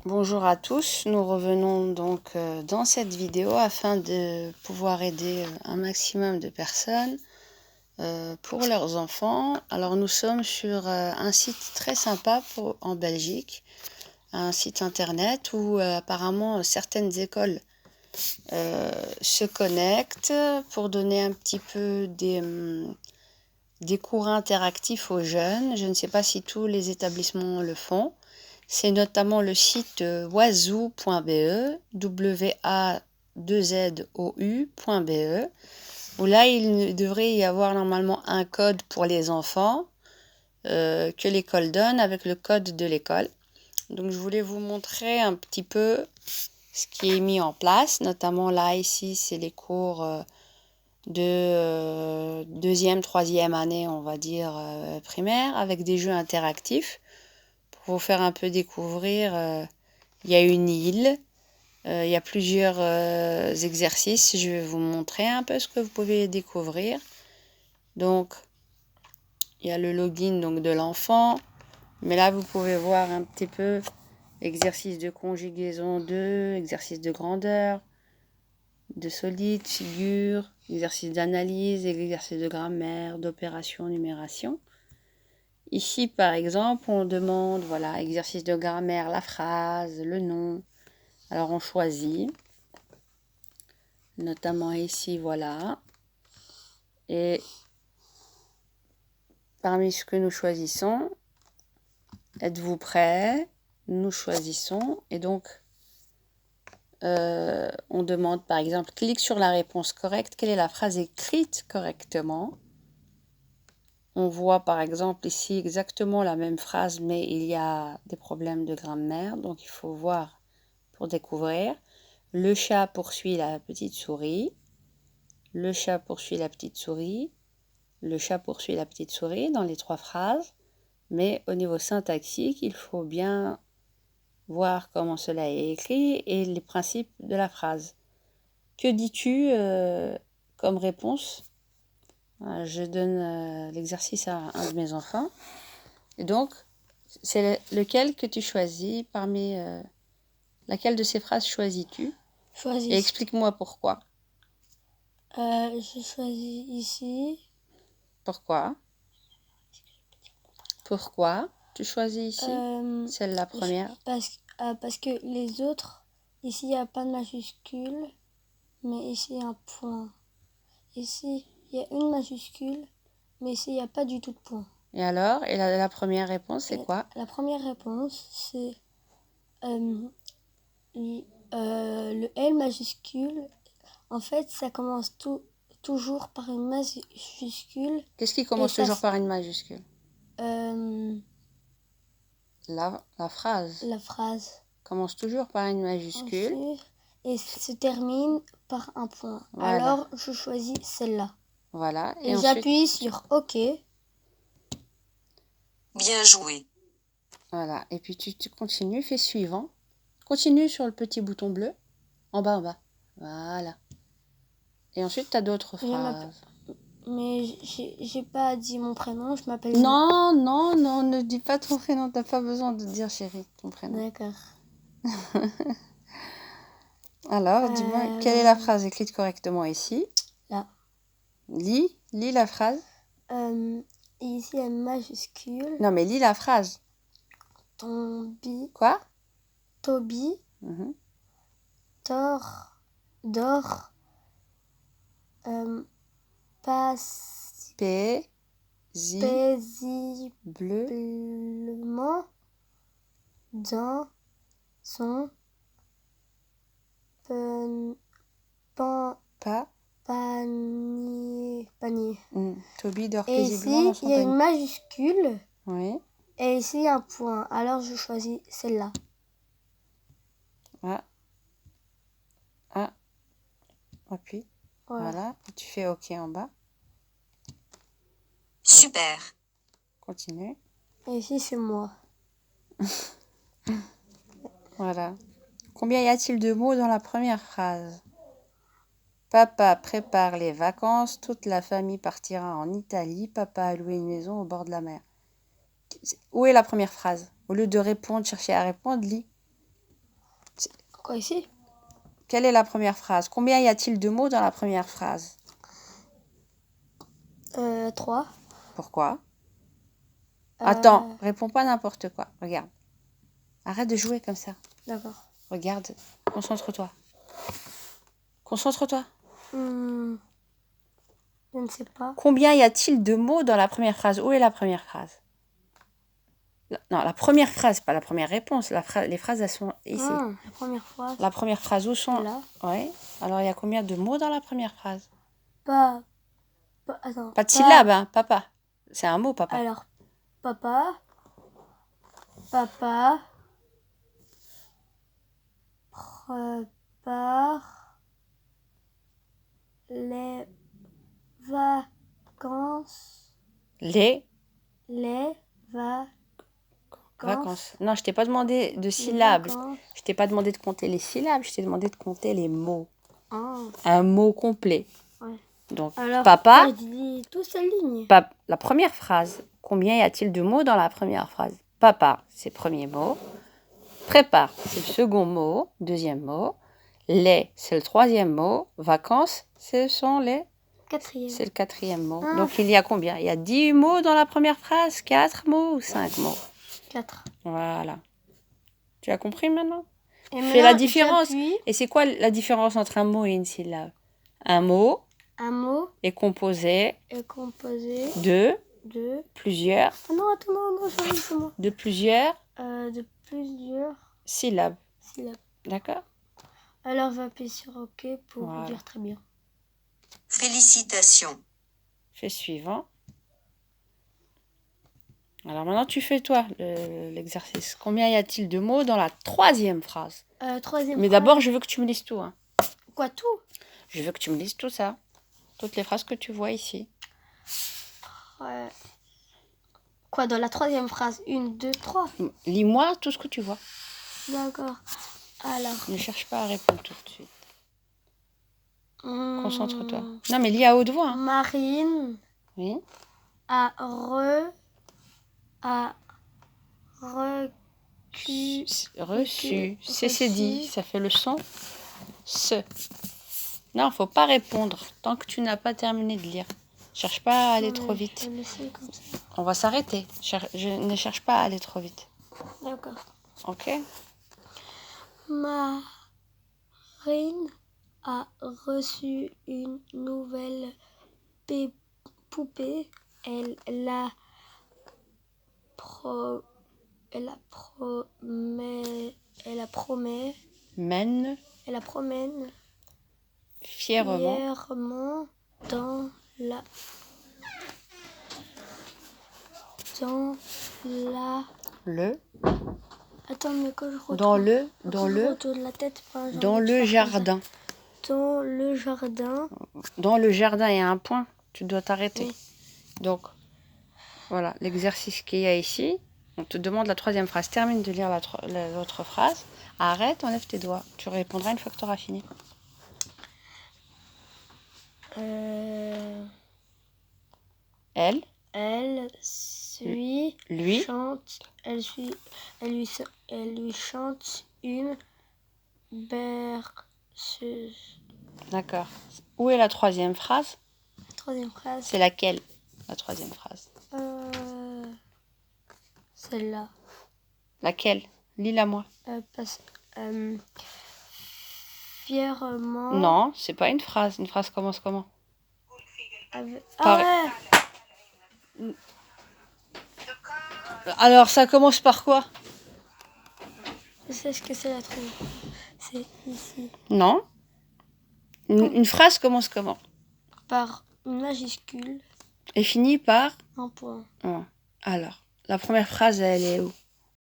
Bonjour à tous, nous revenons donc dans cette vidéo afin de pouvoir aider un maximum de personnes pour leurs enfants. Alors nous sommes sur un site très sympa en Belgique, un site internet où apparemment certaines écoles se connectent pour donner un petit peu des cours interactifs aux jeunes. Je ne sais pas si tous les établissements le font. C'est notamment le site wazoo.be, W-A-2-Z-O-U.be, où là, il devrait y avoir normalement un code pour les enfants que l'école donne avec le code de l'école. Donc, je voulais vous montrer un petit peu ce qui est mis en place. Notamment là, ici, c'est les cours de deuxième, troisième année, on va dire, primaire, avec des jeux interactifs. Pour vous faire un peu découvrir, il y a une île, il y a plusieurs exercices. Je vais vous montrer un peu ce que vous pouvez découvrir. Donc, il y a le login donc, de l'enfant. Mais là, vous pouvez voir un petit peu exercice de conjugaison 2, exercice de grandeur, de solide, figure, exercice d'analyse, exercice de grammaire, d'opération, numération. Ici, par exemple, on demande, voilà, exercice de grammaire, la phrase, le nom. Alors, on choisit, notamment ici, voilà. Et parmi ce que nous choisissons, êtes-vous prêts? Nous choisissons. Et donc, on demande, par exemple, clique sur la réponse correcte. Quelle est la phrase écrite correctement? On voit, par exemple, ici exactement la même phrase, mais il y a des problèmes de grammaire. Donc, il faut voir pour découvrir. Le chat poursuit la petite souris. Le chat poursuit la petite souris. Le chat poursuit la petite souris dans les 3 phrases. Mais au niveau syntaxique, il faut bien voir comment cela est écrit et les principes de la phrase. Que dis-tu comme réponse? Je donne l'exercice à un de mes enfants. Et donc, c'est lequel que tu choisis parmi... laquelle de ces phrases choisis-tu? Et explique-moi pourquoi. Je choisis ici. Pourquoi? Pourquoi tu choisis ici celle-la première? Parce que les autres, ici il n'y a pas de majuscule, mais ici il y a un point. Ici il y a une majuscule, mais ici il n'y a pas du tout de point. Et alors? Et la première réponse, c'est quoi? La première réponse, c'est le L majuscule. En fait, ça commence toujours par une majuscule. Qu'est-ce qui commence toujours par une majuscule? La phrase. La phrase Commence toujours par une majuscule. Et se termine par un point. Voilà. Alors, je choisis celle-là. Voilà. Et j'appuie sur OK. Bien joué. Voilà. Et puis tu continues, fais suivant. Continue sur le petit bouton bleu. En bas, en bas. Voilà. Et ensuite, tu as d'autres phrases. Mais j'ai pas dit mon prénom, je m'appelle... Non, ne dis pas ton prénom. T'as pas besoin de dire, chérie, ton prénom. D'accord. Alors, dis-moi, quelle est la phrase écrite correctement ici? Là. Lis la phrase. Ici, il y a une majuscule. Non, mais lis la phrase. Tombi. Quoi? Toby. Dors. Passe. Paisiblement. Dans son panier. Toby dort et paisiblement dans son panier. Et ici, il y a une majuscule. Oui. Et ici, un point. Alors, je choisis celle-là. Appuie. Voilà. Et tu fais OK en bas. Super. Continue. Et ici, c'est moi. Voilà. Combien y a-t-il de mots dans la première phrase? Papa prépare les vacances, toute la famille partira en Italie, papa a loué une maison au bord de la mer. Où est la première phrase? Au lieu de répondre, chercher à répondre, lis. Quoi ici? Quelle est la première phrase? Combien y a-t-il de mots dans la première phrase? 3. Pourquoi? Attends, réponds pas n'importe quoi. Regarde. Arrête de jouer comme ça. D'accord. Regarde. Concentre-toi. Concentre-toi. Je ne sais pas. Combien y a-t-il de mots dans la première phrase? Où est la première phrase? Non, la première phrase, pas la première réponse. Les phrases, elles sont ici. La première phrase. La première phrase, où sont? Là. Oui. Alors, il y a combien de mots dans la première phrase? Attends. Pas de syllabe, hein, papa. C'est un mot, papa. Alors, papa, prépare les vacances. Les vacances. Non, je t'ai pas demandé de syllabes. Vacances. Je t'ai pas demandé de compter les syllabes, je t'ai demandé de compter les mots. Ah. Un mot complet. Ouais. Donc, Alors, papa, je dis tous ces lignes. la première phrase. Combien y a-t-il de mots dans la première phrase? Papa, c'est le premier mot. Prépare, c'est le second mot, deuxième mot. Les, c'est le troisième mot. Vacances, c'est le quatrième mot. Ah. Donc, il y a combien? Il y a 10 mots dans la première phrase? 4 mots ou 5 mots? 4. Voilà. Tu as compris maintenant? Et Fais la maintenant, différence. j'appuie. Et c'est quoi la différence entre un mot et une syllabe? Un mot Un mot est composé est composé de plusieurs. plusieurs C'est moi. de plusieurs De plusieurs syllabes. syllabes. D'accord? Alors, on va appuyer sur OK pour Voilà. dire très bien. Félicitations. Fais suivant. Alors maintenant, tu fais toi l'exercice. Combien y a-t-il de mots dans la troisième phrase? Troisième Mais phrase. d'abord, je veux que tu me lises tout. Hein. Quoi, tout? Je veux que tu me lises tout ça. Toutes les phrases que tu vois ici. Quoi, dans la troisième phrase? 1, 2, 3. Lis-moi tout ce que tu vois. D'accord. Alors. Ne cherche pas à répondre tout de suite. Concentre-toi. Non, mais lis à haute voix. Hein. Marine Oui. a Reçu. C'est dit. Ça fait le son. Ce. Non, faut pas répondre tant que tu n'as pas terminé de lire. Cherche pas à aller trop vite. On va s'arrêter. Je ne cherche pas à aller trop vite. D'accord. Ok? Marine a reçu une nouvelle poupée. Elle la promène fièrement dans la Attends, mais quand je retrouve dans le autour de la tête, dans le jardin. Dans le jardin. Dans le jardin, il y a un point. Tu dois t'arrêter. Oui. Donc, voilà, l'exercice qu'il y a ici. On te demande la troisième phrase. Termine de lire l'autre phrase. Arrête, enlève tes doigts. Tu répondras une fois que tu auras fini. Elle lui chante une berceuse. D'accord. Où est la troisième phrase? La troisième phrase. C'est laquelle, la troisième phrase? Celle-là. Laquelle? Lis-la moi. Fièrement. Non, c'est pas une phrase. Une phrase commence comment? Alors, ça commence par quoi? Je sais ce que c'est la troisième. C'est ici. Non. Une phrase commence comment? Par une majuscule. Et finit par Un point. un. Alors, la première phrase, elle est où?